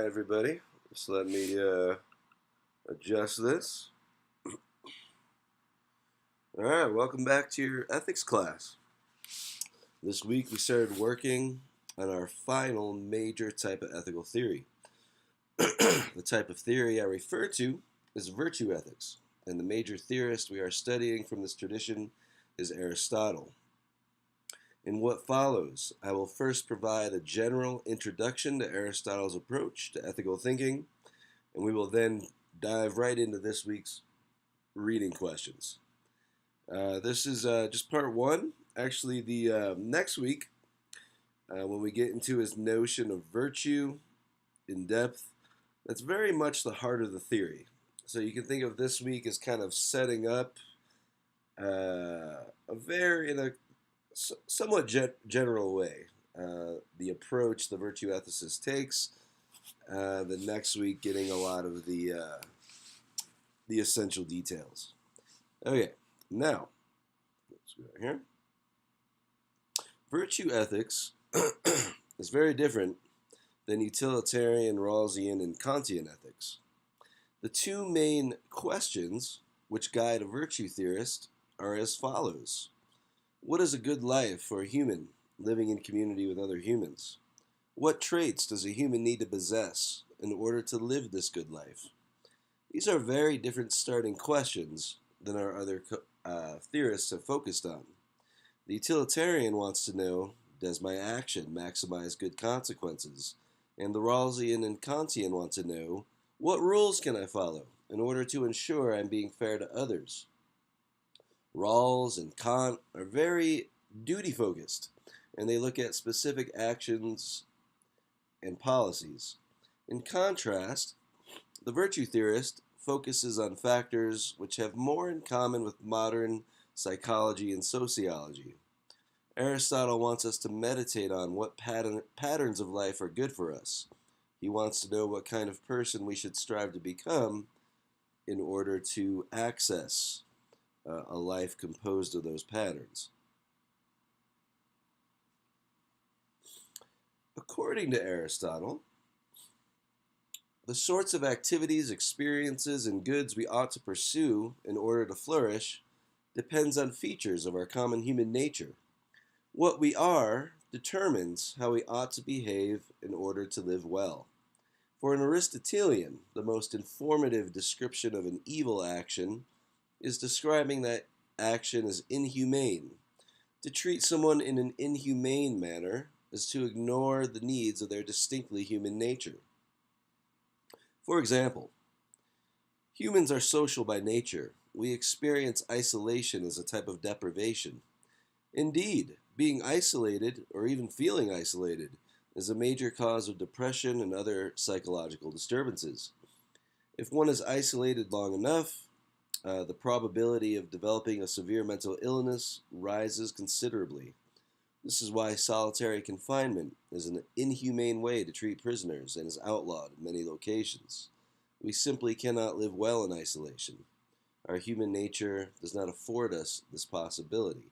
everybody. Just let me adjust this. All right, welcome back to your ethics class. This week we started working on our final major type of ethical theory. The type of theory I refer to is virtue ethics, and the major theorist we are studying from this tradition is Aristotle. In what follows, I will first provide a general introduction to Aristotle's approach to ethical thinking, and we will then dive right into this week's reading questions. This is just part one. Actually, the next week, when we get into his notion of virtue in depth, that's very much the heart of the theory. So you can think of this week as kind of setting up in a somewhat general way the approach the virtue ethicist takes. The next week, getting a lot of the essential details. Okay, now let's go here. Virtue ethics is very different than utilitarian, Rawlsian, and Kantian ethics. The two main questions which guide a virtue theorist are as follows. What is a good life for a human living in community with other humans? What traits does a human need to possess in order to live this good life? These are very different starting questions than our other theorists have focused on. The utilitarian wants to know, does my action maximize good consequences? And the Rawlsian and Kantian want to know, what rules can I follow in order to ensure I'm being fair to others? Rawls and Kant are very duty-focused, and they look at specific actions and policies. In contrast, the virtue theorist focuses on factors which have more in common with modern psychology and sociology. Aristotle wants us to meditate on what patterns of life are good for us. He wants to know what kind of person we should strive to become in order to access a life composed of those patterns. According to Aristotle, the sorts of activities, experiences, and goods we ought to pursue in order to flourish depends on features of our common human nature. What we are determines how we ought to behave in order to live well. For an Aristotelian, the most informative description of an evil action is describing that action as inhumane. To treat someone in an inhumane manner is to ignore the needs of their distinctly human nature. For example, humans are social by nature. We experience isolation as a type of deprivation. Indeed, being isolated, or even feeling isolated, is a major cause of depression and other psychological disturbances. If one is isolated long enough, the probability of developing a severe mental illness rises considerably. This is why solitary confinement is an inhumane way to treat prisoners and is outlawed in many locations. We simply cannot live well in isolation. Our human nature does not afford us this possibility.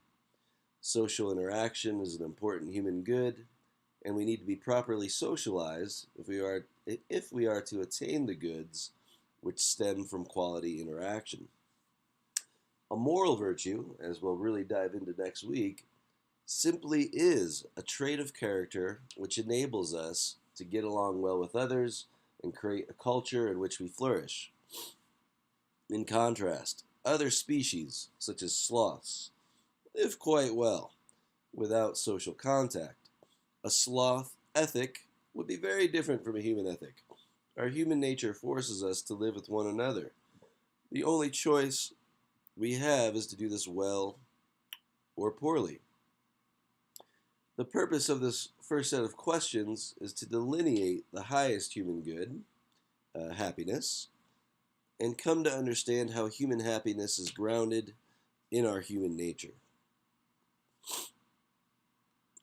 Social interaction is an important human good, and we need to be properly socialized if we are to attain the goods which stem from quality interaction. A moral virtue, as we'll really dive into next week, simply is a trait of character which enables us to get along well with others and create a culture in which we flourish. In contrast, other species, such as sloths, live quite well without social contact. A sloth ethic would be very different from a human ethic. Our human nature forces us to live with one another. The only choice we have is to do this well or poorly. The purpose of this first set of questions is to delineate the highest human good, happiness, and come to understand how human happiness is grounded in our human nature.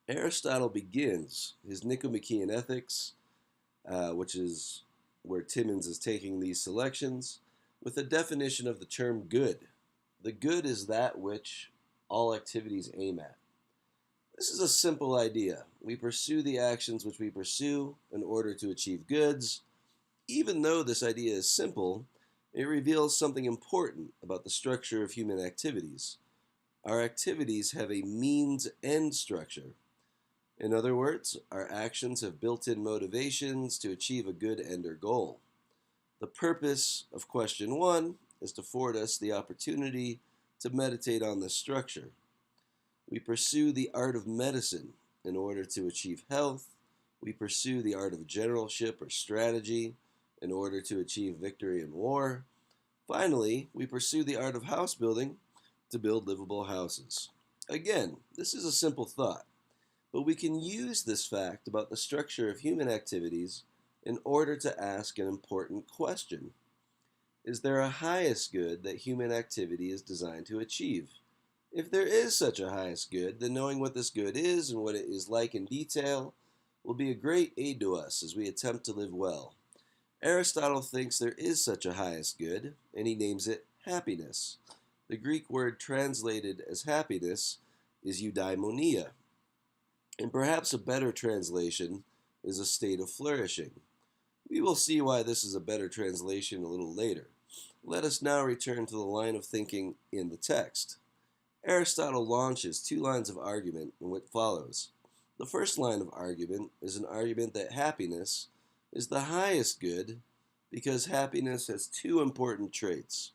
Aristotle begins his Nicomachean Ethics, which is where Timmons is taking these selections, with a definition of the term good. The good is that which all activities aim at. This is a simple idea. We pursue the actions which we pursue in order to achieve goods, Even though this idea is simple, it reveals something important about the structure of human activities. Our activities have a means-end structure. In other words, our actions have built-in motivations to achieve a good end or goal. The purpose of question 1 is to afford us the opportunity to meditate on this structure. We pursue the art of medicine in order to achieve health. We pursue the art of generalship or strategy in order to achieve victory in war. Finally, we pursue the art of house building to build livable houses. Again, this is a simple thought, but we can use this fact about the structure of human activities in order to ask an important question. Is there a highest good that human activity is designed to achieve? If there is such a highest good, then knowing what this good is and what it is like in detail will be a great aid to us as we attempt to live well. Aristotle thinks there is such a highest good, and he names it happiness. The Greek word translated as happiness is eudaimonia, and perhaps a better translation is a state of flourishing. We will see why this is a better translation a little later. Let us now return to the line of thinking in the text. Aristotle launches 2 lines of argument in what follows. The first line of argument is an argument that happiness is the highest good because happiness has 2 important traits.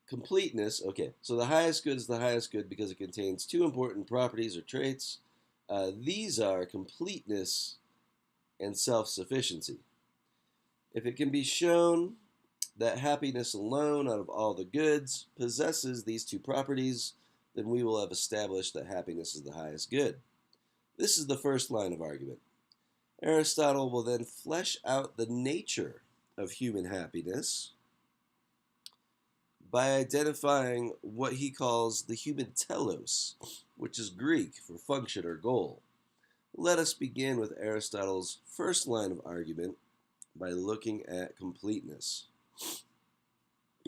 Completeness, okay, so the highest good is the highest good because it contains 2 important properties or traits. These are completeness and self-sufficiency. If it can be shown that happiness alone out of all the goods possesses these 2 properties, then we will have established that happiness is the highest good. This is the first line of argument. Aristotle will then flesh out the nature of human happiness by identifying what he calls the human telos, which is Greek for function or goal. Let us begin with Aristotle's first line of argument by looking at completeness.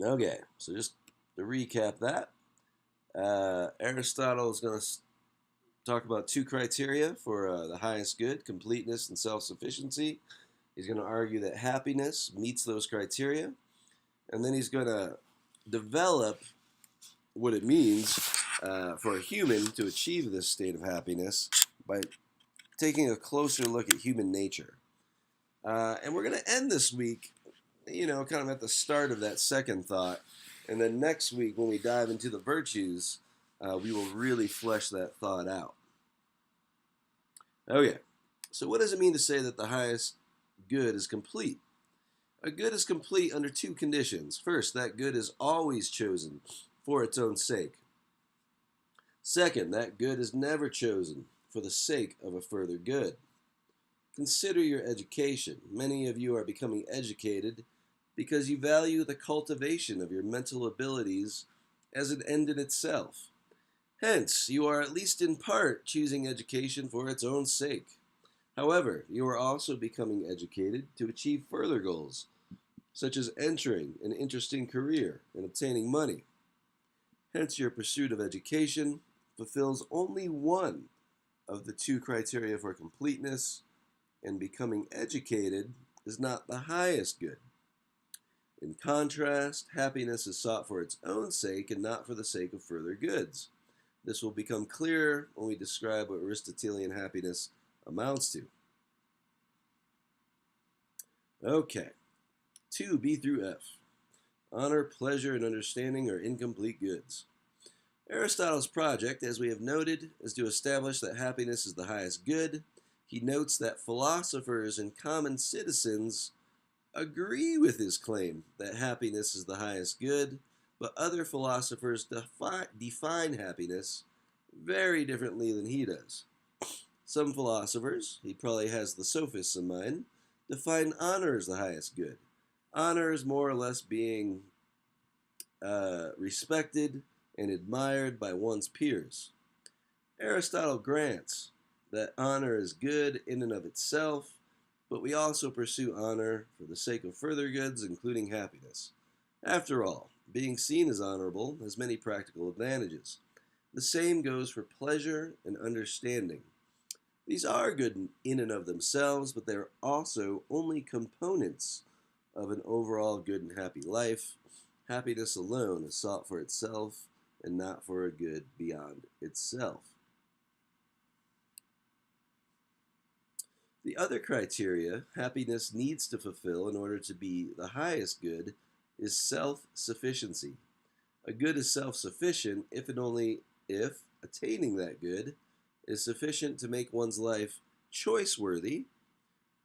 Okay, so just to recap that, Aristotle is going to talk about 2 criteria for the highest good, completeness and self-sufficiency. He's going to argue that happiness meets those criteria, and then he's going to develop what it means for a human to achieve this state of happiness by taking a closer look at human nature. And we're going to end this week, kind of at the start of that second thought. And then next week, when we dive into the virtues, we will really flesh that thought out. Okay, so what does it mean to say that the highest good is complete? A good is complete under 2 conditions. First, that good is always chosen for its own sake. Second, that good is never chosen for the sake of a further good. Consider your education. Many of you are becoming educated because you value the cultivation of your mental abilities as an end in itself. Hence, you are at least in part choosing education for its own sake. However, you are also becoming educated to achieve further goals, such as entering an interesting career and obtaining money. Hence, your pursuit of education fulfills only one of the 2 criteria for completeness, and becoming educated is not the highest good. In contrast, happiness is sought for its own sake and not for the sake of further goods. This will become clearer when we describe what Aristotelian happiness amounts to. Okay, 2, B through F. Honor, pleasure, and understanding are incomplete goods. Aristotle's project, as we have noted, is to establish that happiness is the highest good. He notes that philosophers and common citizens agree with his claim that happiness is the highest good, but other philosophers define happiness very differently than he does. Some philosophers, he probably has the sophists in mind, define honor as the highest good. Honor is more or less being respected and admired by one's peers. Aristotle grants that honor is good in and of itself, but we also pursue honor for the sake of further goods, including happiness. After all, being seen as honorable has many practical advantages. The same goes for pleasure and understanding. These are good in and of themselves, but they're also only components of an overall good and happy life. Happiness alone is sought for itself and not for a good beyond itself. The other criteria happiness needs to fulfill in order to be the highest good is self-sufficiency. A good is self-sufficient if and only if attaining that good is sufficient to make one's life choice-worthy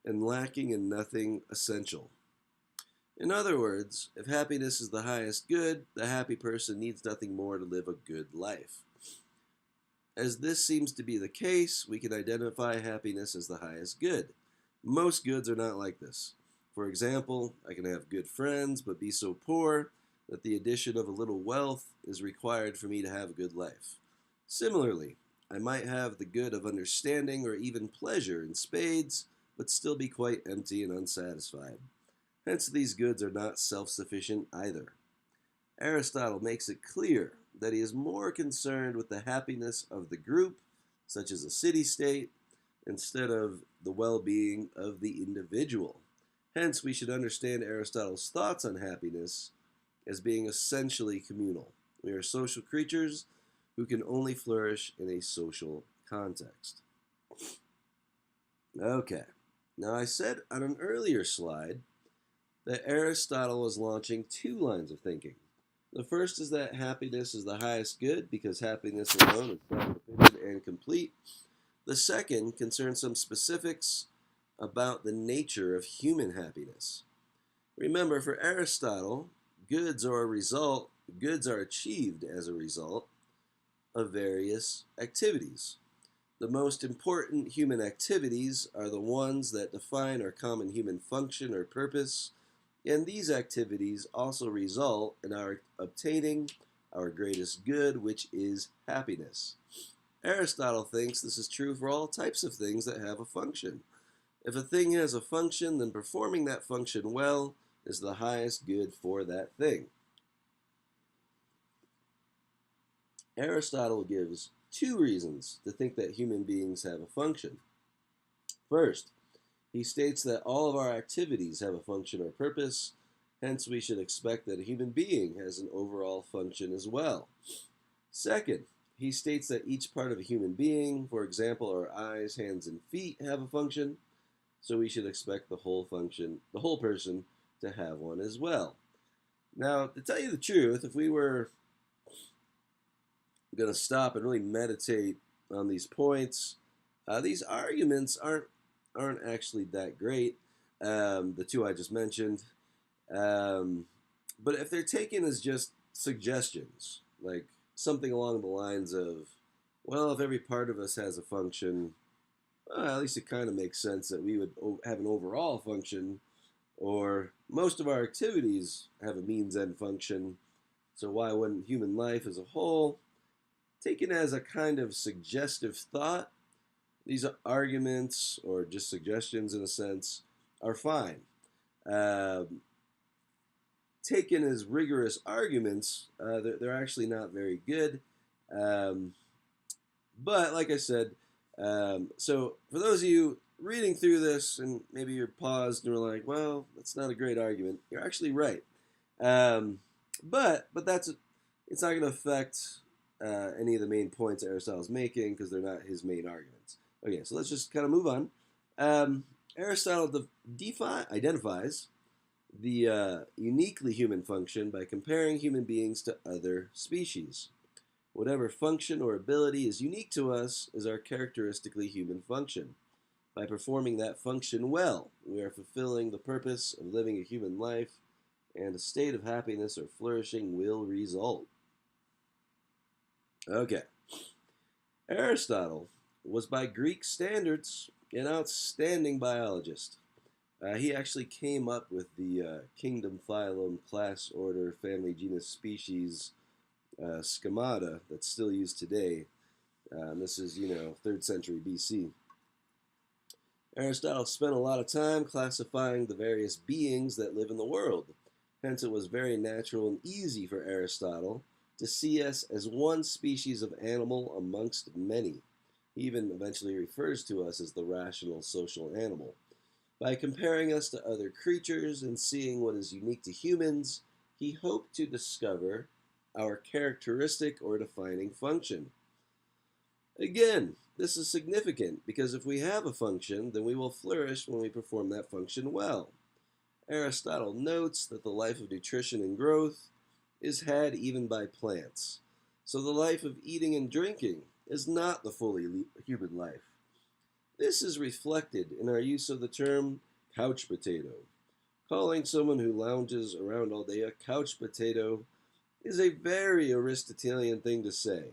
and lacking in nothing essential. In other words, if happiness is the highest good, the happy person needs nothing more to live a good life. As this seems to be the case, we can identify happiness as the highest good. Most goods are not like this. For example, I can have good friends but be so poor that the addition of a little wealth is required for me to have a good life. Similarly, I might have the good of understanding or even pleasure in spades, but still be quite empty and unsatisfied. Hence, these goods are not self-sufficient either. Aristotle makes it clear that he is more concerned with the happiness of the group, such as a city-state, instead of the well-being of the individual. Hence, we should understand Aristotle's thoughts on happiness as being essentially communal. We are social creatures who can only flourish in a social context. Okay, now I said on an earlier slide that Aristotle was launching two lines of thinking. The first is that happiness is the highest good because happiness alone is self-sufficient and complete. The second concerns some specifics about the nature of human happiness. Remember, for Aristotle, goods are achieved as a result of various activities. The most important human activities are the ones that define our common human function or purpose, and these activities also result in our obtaining our greatest good, which is happiness. Aristotle thinks this is true for all types of things that have a function. If a thing has a function, then performing that function well is the highest good for that thing. Aristotle gives two reasons to think that human beings have a function. First, he states that all of our activities have a function or purpose, hence we should expect that a human being has an overall function as well. Second, he states that each part of a human being, for example, our eyes, hands, and feet, have a function, so we should expect the whole person, to have one as well. Now, to tell you the truth, if we were going to stop and really meditate on these points, these arguments aren't actually that great. The two I just mentioned, but if they're taken as just suggestions, like something along the lines of, well, if every part of us has a function, at least it kind of makes sense that we would have an overall function, or most of our activities have a means-end function, so why wouldn't human life as a whole? Taken as a kind of suggestive thought, these arguments, or just suggestions in a sense, are fine. Taken as rigorous arguments, they're actually not very good. But like I said, so for those of you reading through this and maybe you're paused and you're like, well, that's not a great argument, you're actually right. But it's not going to affect any of the main points Aristotle's making because they're not his main arguments. Okay, so let's just kind of move on. Aristotle identifies the uniquely human function by comparing human beings to other species. Whatever function or ability is unique to us is our characteristically human function. By performing that function well, we are fulfilling the purpose of living a human life, and a state of happiness or flourishing will result. Okay. Aristotle was, by Greek standards, an outstanding biologist. He actually came up with the kingdom, phylum, class, order, family, genus, species schemata that's still used today. This is, 3rd century BC. Aristotle spent a lot of time classifying the various beings that live in the world. Hence, it was very natural and easy for Aristotle to see us as one species of animal amongst many. He even eventually refers to us as the rational social animal. By comparing us to other creatures and seeing what is unique to humans, he hoped to discover our characteristic or defining function. Again, this is significant because if we have a function, then we will flourish when we perform that function well. Aristotle notes that the life of nutrition and growth is had even by plants. So the life of eating and drinking is not the fully human life. This is reflected in our use of the term couch potato. Calling someone who lounges around all day a couch potato is a very Aristotelian thing to say.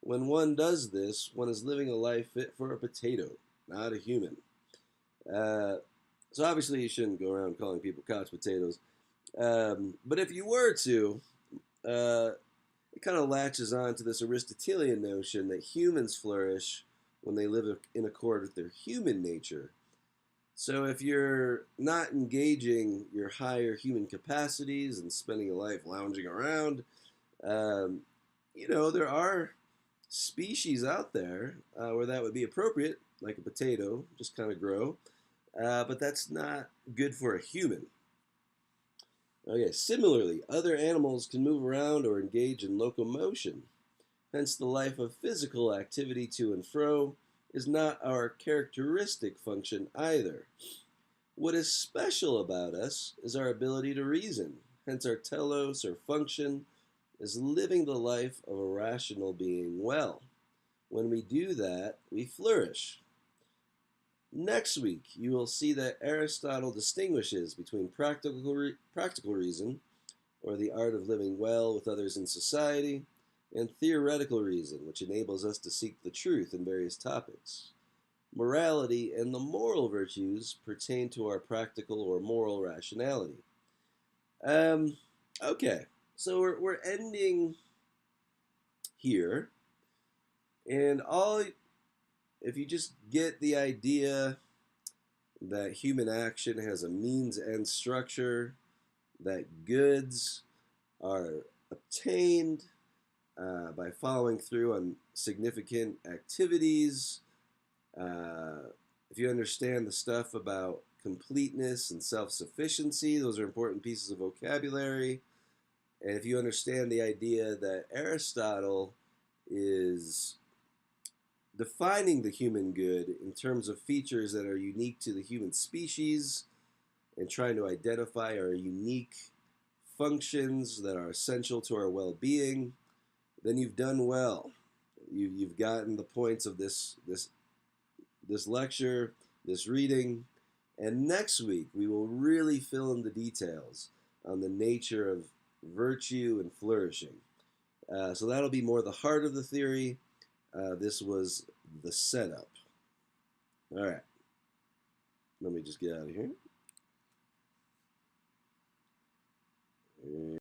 When one does this, one is living a life fit for a potato, not a human. Uh, so obviously, you shouldn't go around calling people couch potatoes. But if you were to, uh, it kind of latches on to this Aristotelian notion that humans flourish when they live in accord with their human nature. So if you're not engaging your higher human capacities and spending a life lounging around, um, there are species out there where that would be appropriate, like a potato, just kind of grow. But that's not good for a human. Okay, similarly, other animals can move around or engage in locomotion. Hence, the life of physical activity to and fro is not our characteristic function either. What is special about us is our ability to reason. Hence, our telos, or function, is living the life of a rational being well. When we do that, we flourish. Next week, you will see that Aristotle distinguishes between practical reason, or the art of living well with others in society, and theoretical reason, which enables us to seek the truth in various topics. Morality and the moral virtues pertain to our practical or moral rationality. Um, okay, so we're ending here, and if you just get the idea that human action has a means and structure, that goods are obtained by following through on significant activities. If you understand the stuff about completeness and self sufficiency, those are important pieces of vocabulary. And if you understand the idea that Aristotle is defining the human good in terms of features that are unique to the human species and trying to identify our unique functions that are essential to our well being, then you've done well. You've gotten the points of this lecture, this reading, and next week we will really fill in the details on the nature of virtue and flourishing. So that'll be more the heart of the theory. This was the setup. All right, let me just get out of here.